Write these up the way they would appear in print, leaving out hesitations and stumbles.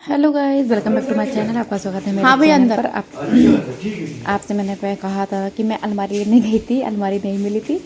Hello guys, welcome back to my channel. आपका स्वागत है मेरे हाँ भैया चैनल अंदर। पर। आपसे मैंने कहा था कि मैं अलमारी लेने गई थी, अलमारी नहीं मिली थी,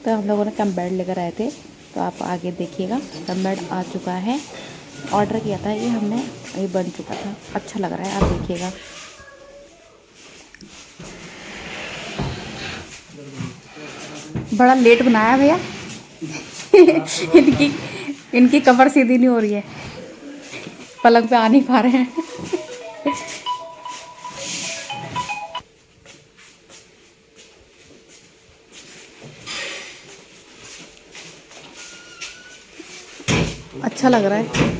तो हम लोगों ने कम बेड लेकर आए थे। तो आप आगे देखिएगा, कम बेड आ चुका है। ऑर्डर किया था ये हमने, ये बन चुका था, अच्छा लग रहा है, आप देखिएगा। बड़ा लेट बनाया भैया। इनकी इनकी कमर सीधी नहीं हो रही है, पलंग पे आ नहीं पा रहे हैं। अच्छा लग रहा है।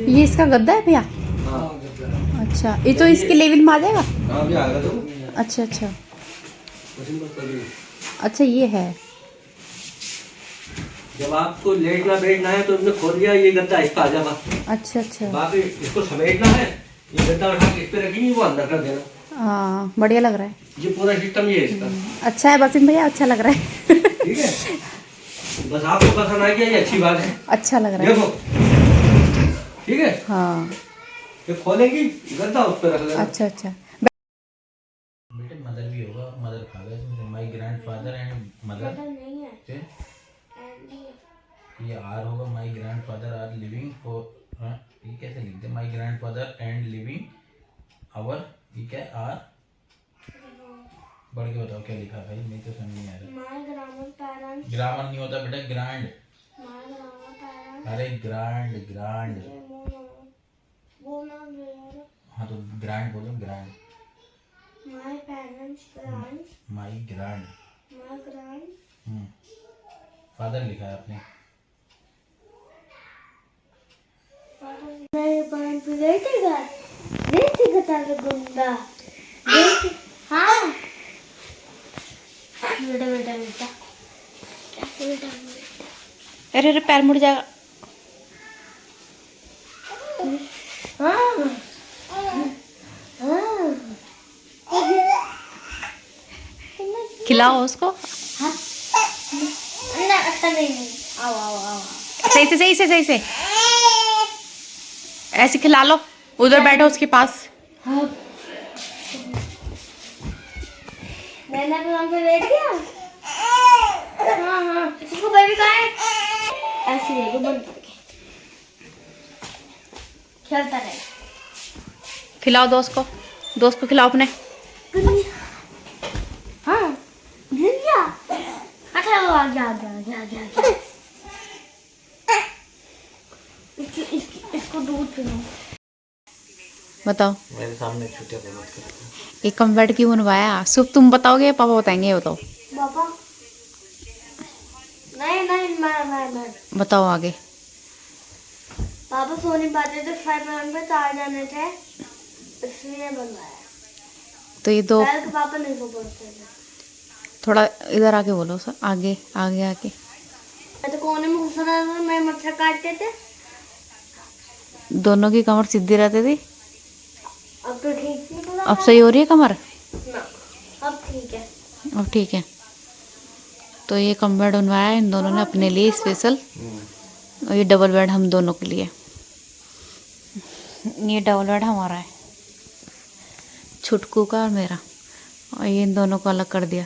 ये इसका गद्दा है भैया? अच्छा, ये तो इसके लेवल में आ जाएगा। अच्छा अच्छा अच्छा, ये है। जब आपको लेटना बैठना है तो इसने खोल दिया, ये गद्दा इस पे आ जाएगा। अच्छा अच्छा, बाकी इसको समेटना है, ये गद्दा उठा के इस पे रखेंगे, वो अंदर कर देना। हाँ बढ़िया लग रहा है। ये पूरा सिस्टम ये है इसका। अच्छा है बसिन भैया, अच्छा लग रहा है। ठीक है, बस आपको पसंद आ गया ये अच्छी बात है। अच्छा लग रहा है। देखो ठीक है, हाँ ये खोलेंगी, गद्दा उस पे रख लेना। अच्छा अच्छा। बेटे मदर भी होगा, mother father, my grandfather and mother. ये आर होगा, my grandfather are living for. ये कैसे लिखते हैं? My grandfather and living our. ये क्या है? आर बढ़ के बताओ क्या लिखा है भाई, नहीं तो समझ नहीं आ रहा। माय ग्रामर पेरेंट्स, ग्रामर नहीं होता बेटा, ग्रांड। माय ग्रामर पेरेंट्स, अरे ग्रांड ग्रांड। वो ना मेरा, हाँ तो ग्रांड बोलो, grand. My parents grand, my grand. My grand father लिखा है आपने। मेरे बहन पे देखेगा तारे गुंडा देख। हाँ बेटा बेटा बेटा बेटा अरे अरे, पैर मुड़ जाएगा। हाँ हाँ खिलाओ उसको। ना अच्छा नहीं, आओ आओ आओ। सही से सही से सही से ऐसे खिला लो। उधर बैठो उसके पास। हाँ मैंने तो वहाँ पे बैठ गया। हाँ हाँ, इसको बेबी कहाँ है? ऐसे देखो बंद करके खेलता रहे। खिलाओ दोस्त को खिलाओ अपने। हाँ गिर गया। अच्छा वो आ गया। इसको दूध पिलाओ। बताओ, मेरे सामने छुट्टियां मत करो। ये कम बेड क्यों बनवाया? सिर्फ तुम बताओगे, पापा बताएंगे? ये बताओ। पापा नहीं मैं बताओ आगे। पापा सो नहीं पाते थे, 5 मिनट में 4 जाने थे, इसलिए बनवाया। तो ये दो पहले के पापा नहीं सो पाते थे। थोड़ा इधर आके बोलो सर, आगे आगे आके। मैं तो कोने में घुसा रहता था, मैं मच्छर काटते थे। दोनों की कमर सीधी रहती थी। अब तो ठीक निकला। अब सही हो रही है कमर? ना अब ठीक है। अब ठीक है। तो ये कम बेड बनवाया इन दोनों ने अपने लिए स्पेशल, और ये डबल बेड हम दोनों के लिए। ये डबल बेड हमारा है, छुटकू का और मेरा, और ये इन दोनों को अलग कर दिया।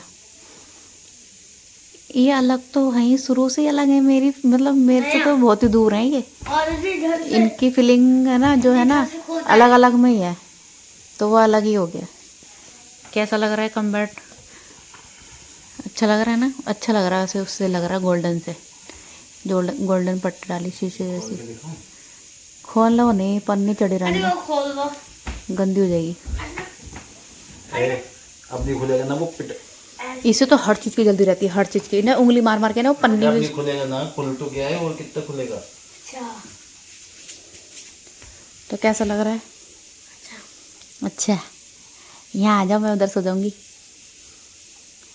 ये अलग तो है ही, शुरू से ही अलग है। मेरी मतलब मेरे से तो बहुत ही दूर है ये। और इसी घर से इनकी फीलिंग है ना, जो है ना, अलग अलग में ही है, तो वो अलग ही हो गया। कैसा लग रहा है कम बेड? अच्छा लग रहा है ना? अच्छा लग रहा है, उससे लग रहा है गोल्डन से, जो गोल्डन पट्टी डाली शीशे जैसी। खोल लो, नहीं पन्नी चढ़ी अरे रहने, वो खोल दो। गंदी हो जाएगी। अब नहीं खुलेगा ना वो पिट। इसे तो हर चीज़ की जल्दी रहती है, हर चीज़ की ना, उंगली मार मार के ना वो पन्नी अब में। नहीं खुलेगा ना, खुल तो गया है और कितना खुलेगा। अच्छा तो कैसा लग रहा है? अच्छा, यहाँ आ जाओ, मैं उधर सो जाऊंगी।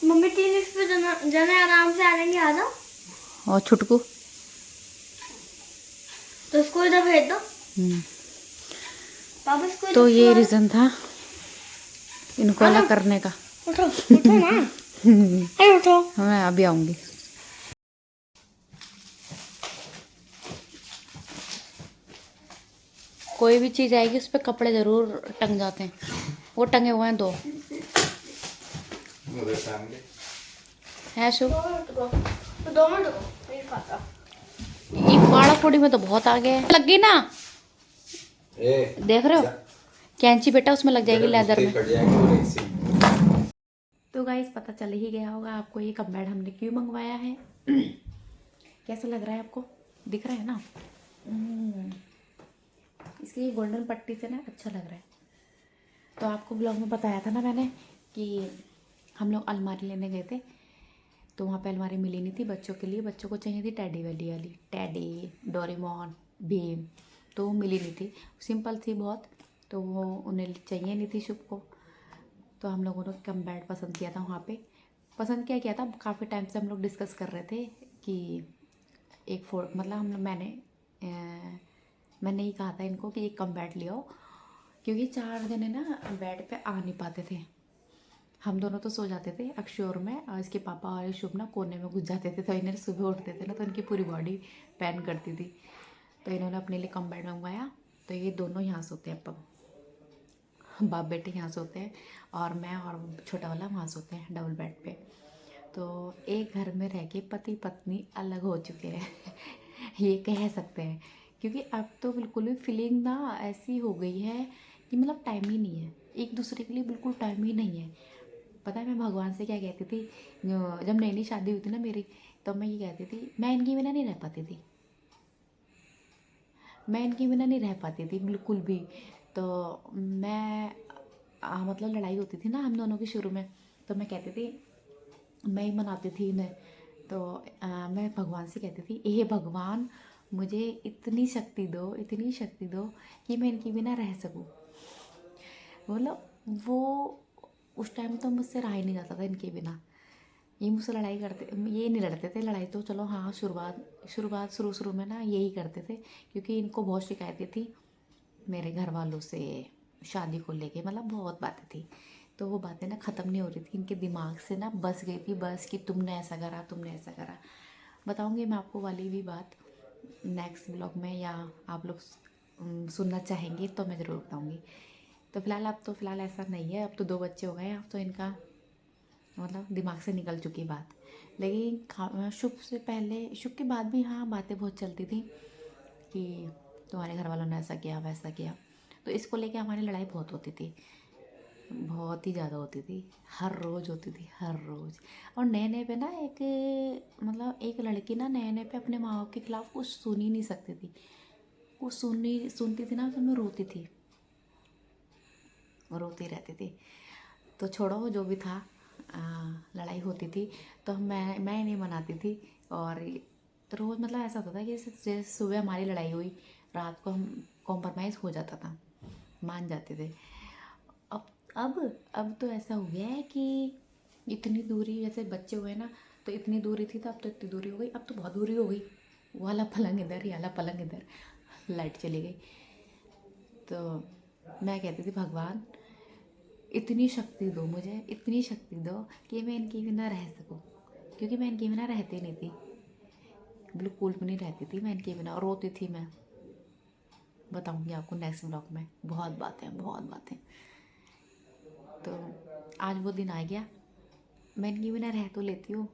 मम्मी 3 इस पे जने आराम से आ जाएंगे, आ जाओ। और छुटकू तो इसको इधर भेज दो। पापा इसको तो इधर ये सुला दो। रीज़न था इनको अलग करने का। उठो उठो ना, अरे उठो। मैं अभी आऊँगी। कोई भी चीज़ आएगी उस पर कपड़े ज़रूर टंग जाते हैं। वो टंगे हुए हैं 2 है शुभ। 2 मिनट रुको, नहीं खाता। ये फाड़ा फोड़ी में तो बहुत आगे है। लग गई ना, देख रहे हो कैंची बेटा उसमें लग जाएगी लेदर में। तो गाइस पता चल ही गया होगा आपको ये कम बेड हमने क्यों मंगवाया है। कैसा लग रहा है आपको, दिख रहा है ना। इसकी ये गोल्डन पट्टी से ना अच्छा लग रहा है। तो आपको ब्लॉग में बताया था ना मैंने कि हम लोग अलमारी लेने गए थे, तो वहाँ पे अलमारी मिली नहीं थी बच्चों के लिए। बच्चों को चाहिए थी टेडी वाली टेडी, डोरेमोन, भीम, तो वो मिली नहीं थी। सिंपल थी बहुत, तो वो उन्हें चाहिए नहीं थी शुभ को। तो हम लोगों ने कम बेड पसंद किया था वहाँ पे। पसंद किया था, काफ़ी टाइम से हम लोग डिस्कस कर रहे थे कि मतलब मैंने ही कहा था इनको कि एक कम बेड ले आओ, क्योंकि 4 जने ना बेड पे आ नहीं पाते थे। हम दोनों तो सो जाते थे अक्षर में, और इसके पापा और शुभ ना कोने में घुस जाते थे। तो इन्हें सुबह उठते थे ना तो इनकी पूरी बॉडी पेन करती थी। तो इन्होंने अपने लिए कम बेड मंगवाया। तो ये दोनों यहाँ सोते हैं, अब बाप बेटे यहाँ सोते हैं, और मैं और छोटा वाला वहाँ सोते हैं डबल बेड पे। तो एक घर में रह के पति पत्नी अलग हो चुके हैं ये कह सकते हैं, क्योंकि अब तो बिल्कुल भी फीलिंग ना ऐसी हो गई है कि मतलब टाइम ही नहीं है एक दूसरे के लिए, बिल्कुल टाइम ही नहीं है। पता है मैं भगवान से क्या कहती थी, जब नई नई शादी हुई थी ना मेरी, तब मैं ये कहती थी मैं इनके बिना नहीं रह पाती थी, मैं इनके बिना नहीं रह पाती थी बिल्कुल भी। तो मैं मतलब लड़ाई होती थी ना हम दोनों की शुरू में, तो मैं कहती थी, मैं ही मनाती थी इन्हें। तो मैं भगवान से कहती थी हे भगवान मुझे इतनी शक्ति दो, इतनी शक्ति दो कि मैं इनके बिना रह सकूं। मतलब वो उस टाइम तो मुझसे रहा ही नहीं जाता था इनके बिना। ये मुझसे लड़ाई करते, ये नहीं लड़ते थे लड़ाई तो चलो हाँ शुरू में ना यही करते थे, क्योंकि इनको बहुत शिकायतें थी मेरे घर वालों से शादी को लेके, मतलब बहुत बातें थी। तो वो बातें ना ख़त्म नहीं हो रही थी, इनके दिमाग से ना बस गई थी बस कि तुमने ऐसा करा, तुमने ऐसा करा। बताऊँगी मैं आपको वाली भी बात नेक्स्ट ब्लॉग में, या आप लोग सुनना चाहेंगे तो मैं ज़रूर बताऊँगी। तो फ़िलहाल ऐसा नहीं है, अब तो 2 बच्चे हो गए हैं, अब तो इनका मतलब दिमाग से निकल चुकी बात। लेकिन शुभ के बाद भी हाँ बातें बहुत चलती थी कि तुम्हारे घर वालों ने ऐसा किया वैसा किया। तो इसको लेके हमारी लड़ाई बहुत होती थी, बहुत ही ज़्यादा होती थी, हर रोज़ होती थी, हर रोज़। और नए नए पे ना एक लड़की ना नए पे अपने माँ बाप के खिलाफ कुछ सुन ही नहीं सकती थी। कुछ सुनती थी ना तो मैं रोती रहती थी। तो छोड़ो जो भी था, लड़ाई होती थी तो मैं नहीं मनाती थी। और तो रोज़ मतलब ऐसा होता था कि जैसे सुबह हमारी लड़ाई हुई, रात को हम कॉम्प्रोमाइज़ हो जाता था, मान जाते थे। अब तो ऐसा हो गया है कि इतनी दूरी, जैसे बच्चे हुए ना तो इतनी दूरी थी, तो अब तो इतनी दूरी हो गई, अब तो बहुत दूरी हो गई। वो वाला पलंग इधर, ये वाला पलंग इधर, लाइट चली गई। तो मैं कहती थी भगवान इतनी शक्ति दो मुझे, इतनी शक्ति दो कि मैं इनके बिना रह सकूं, क्योंकि मैं इनके बिना रहती नहीं थी, बिल्कुल भी नहीं रहती थी मैं इनके बिना, और रोती थी मैं। बताऊंगी आपको नेक्स्ट ब्लॉग में, बहुत बातें। तो आज वो दिन आ गया, मैं इनके बिना रह तो लेती हूँ।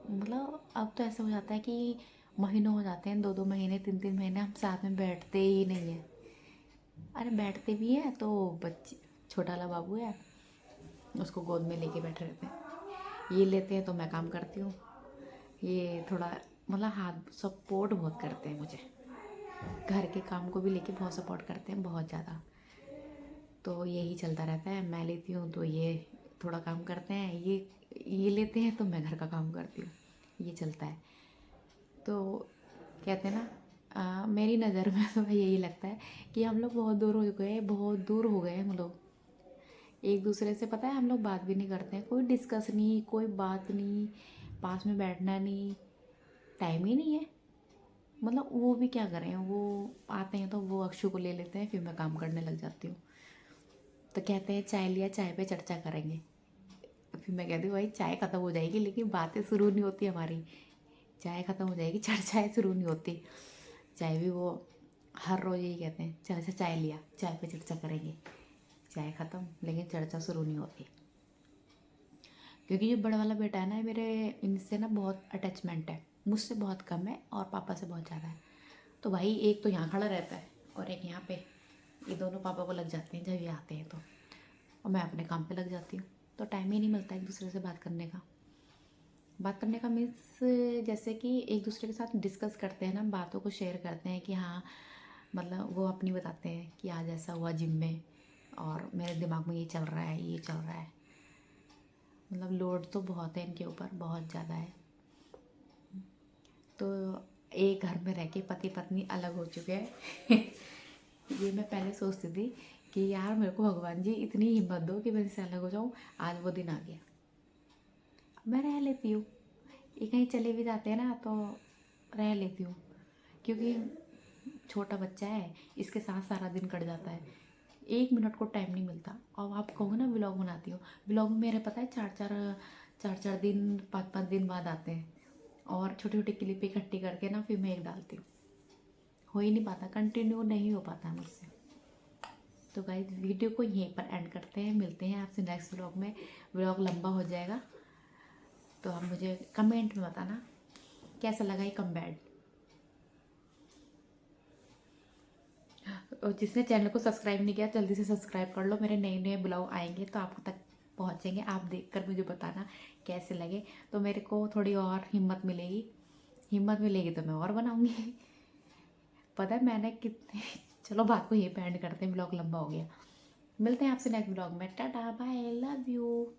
मतलब अब तो ऐसा हो जाता है कि महीनों हो जाते हैं, 2-2 महीने 3-3 महीने हम साथ में बैठते ही नहीं हैं। अरे बैठते भी हैं तो बच्चे, छोटा वाला बाबू है उसको गोद में लेके बैठे रहते हैं, ये लेते हैं तो मैं काम करती हूँ। ये थोड़ा मतलब हाथ सपोर्ट बहुत करते हैं मुझे, घर के काम को भी लेके बहुत सपोर्ट करते हैं, बहुत ज़्यादा। तो यही चलता रहता है, मैं लेती हूँ तो ये थोड़ा काम करते हैं, ये लेते हैं तो मैं घर का काम करती हूँ, ये चलता है। तो कहते हैं ना मेरी नज़र में तो यही लगता है कि हम लोग बहुत दूर हो गए हम लोग एक दूसरे से। पता है हम लोग बात भी नहीं करते हैं, कोई डिस्कस नहीं, कोई बात नहीं, पास में बैठना नहीं, टाइम ही नहीं है। मतलब वो भी क्या करें, वो आते हैं तो वो अक्षु को ले लेते हैं, फिर मैं काम करने लग जाती हूँ। तो कहते हैं चाय लिया, चाय पे चर्चा करेंगे, फिर मैं कहती हूँ भाई चाय ख़त्म हो जाएगी लेकिन बातें शुरू नहीं होती हमारी। चाय ख़त्म हो जाएगी, चर्चाएँ शुरू नहीं होती। चाय भी वो हर रोज़ यही कहते हैं, चल अच्छा चाय लिया, चाय पे चर्चा करेंगे। चाय ख़त्म लेकिन चर्चा शुरू नहीं होती। क्योंकि जो बड़ा वाला बेटा है ना, मेरे इनसे ना बहुत अटैचमेंट है, मुझसे बहुत कम है और पापा से बहुत ज़्यादा है। तो भाई एक तो यहाँ खड़ा रहता है और एक यहाँ पे, ये दोनों पापा को लग जाते हैं जब ये आते हैं तो, और मैं अपने काम पे लग जाती हूँ। तो टाइम ही नहीं मिलता एक दूसरे से बात करने का। बात करने का मीन्स जैसे कि एक दूसरे के साथ डिस्कस करते हैं ना, बातों को शेयर करते हैं कि हाँ मतलब वो अपनी बताते हैं कि आज ऐसा हुआ जिम में और मेरे दिमाग में ये चल रहा है, ये चल रहा है। मतलब लोड तो बहुत है इनके ऊपर, बहुत ज़्यादा है। तो एक घर में रह के पति पत्नी अलग हो चुके हैं। ये मैं पहले सोचती थी कि यार मेरे को भगवान जी इतनी हिम्मत दो कि मैं इनसे अलग हो जाऊँ। आज वो दिन आ गया। मैं रह लेती हूँ, ये कहीं चले भी जाते हैं ना तो रह लेती हूँ, क्योंकि छोटा बच्चा है, इसके साथ सारा दिन कट जाता है, 1 मिनट को टाइम नहीं मिलता। और आप कहो ना व्लॉग बनाती हो, व्लॉग मेरे पता है 4-4 दिन 5-5 दिन बाद आते हैं, और छोटी छोटी क्लिप इकट्ठी करके ना फिर मैं एक डालती हूँ। हो ही नहीं पाता, कंटिन्यू नहीं हो पाता मुझसे। तो गाइस वीडियो को यहीं पर एंड करते हैं, मिलते हैं आपसे नेक्स्ट व्लॉग में। व्लॉग लंबा हो जाएगा तो आप मुझे कमेंट में बताना कैसा लगा ये कमबैक। और जिसने चैनल को सब्सक्राइब नहीं किया जल्दी से सब्सक्राइब कर लो, मेरे नए नए ब्लॉग आएंगे तो आपको तक पहुंचेंगे। आप देखकर मुझे बताना कैसे लगे, तो मेरे को थोड़ी और हिम्मत मिलेगी। हिम्मत मिलेगी तो मैं और बनाऊंगी। पता है मैंने कितने चलो बात को ये पे एंड करते हैं, ब्लॉग लंबा हो गया। मिलते हैं आपसे नेक्स्ट ब्लॉग में। Tata bye, love you.